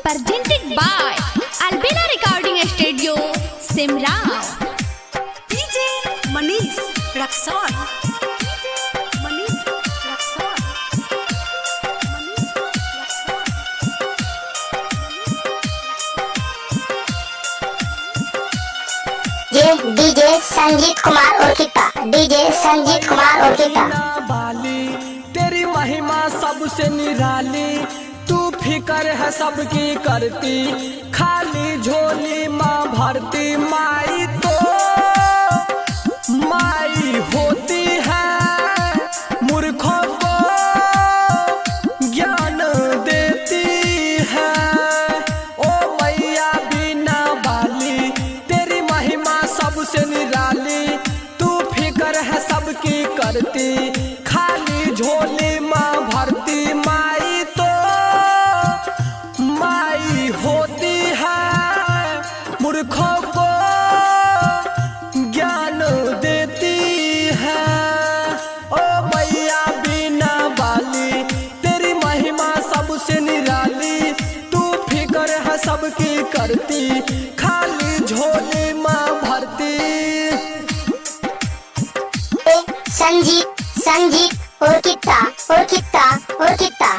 presented by Albina Recording Studio, Simrao. DJ Manish Raksol. ये DJ Sanjeet Kumar Urkita, DJ Sanjeet Kumar उर्किता। बाली तेरी महिमा सबसे निराली, तू फिकर है सबकी करती, खाली झोली माँ भरती। माई तो माई होती है, मूर्खों को ज्ञान देती है। ओ मैया बिना बाली तेरी महिमा सबसे निराली, तू फिकर है सबकी करती, खाली झोली माँ भरती। माई तो माई होती है, मूर्खों को ज्ञान देती है। ओ मैया बिना बाली तेरी महिमा सबसे निराली, तू फिकर है सबकी करती, खाली झोली माँ भरती। Sanjeet Sanjeet Urkita Urkita Urkita.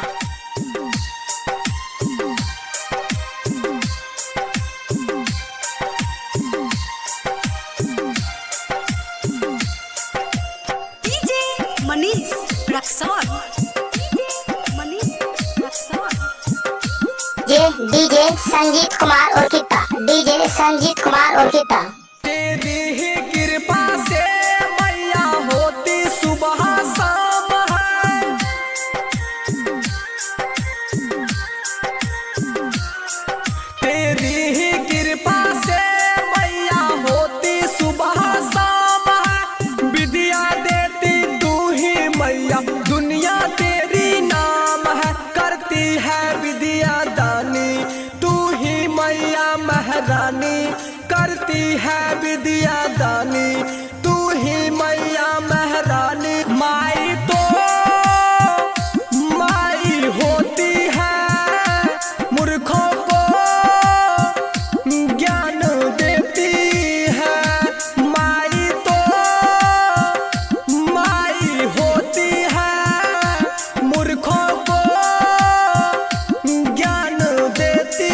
DJ Manish Raksol. ये डीजे संजीत कुमार उर्किता, डीजे संजीत कुमार उर्किता। तेरी ही कृपा से मैया होती सुबह शाम है, तेरी ही कृपा से मैया होती सुबह शाम है। विद्या देती तू ही मैया, दुनिया तेरी नाम है, करती है विद्या दानी, तू ही मैया महारानी, करती है विद्या दानी, तू ही मैया महारानी। माई तो माई होती है, मूर्खों को ज्ञान देती है। माई तो माई होती है, मूर्खों को ज्ञान देती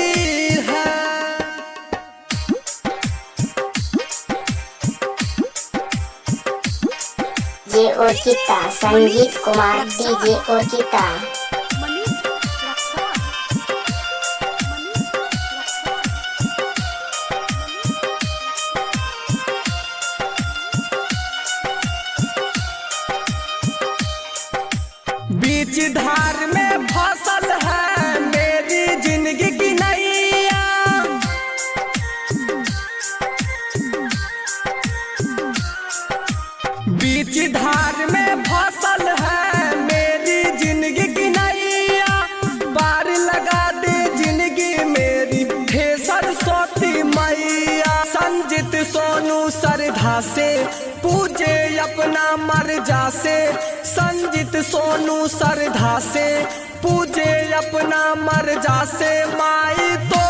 है। ये उर्किता संजीत कुमार, डीजे उर्किता। बीच धार में फसल है मेरी जिंदगी की नैया, बीच धार में फसल है मेरी जिंदगी की नैया। पार लगा दे जिंदगी मेरी, हे सरस्वती मैया। संजीत सोनू श्रद्धा से पूजे अपना मर्जा से, संजीत सोनू श्रद्धा से पूजे अपना मर्जा से। माई तो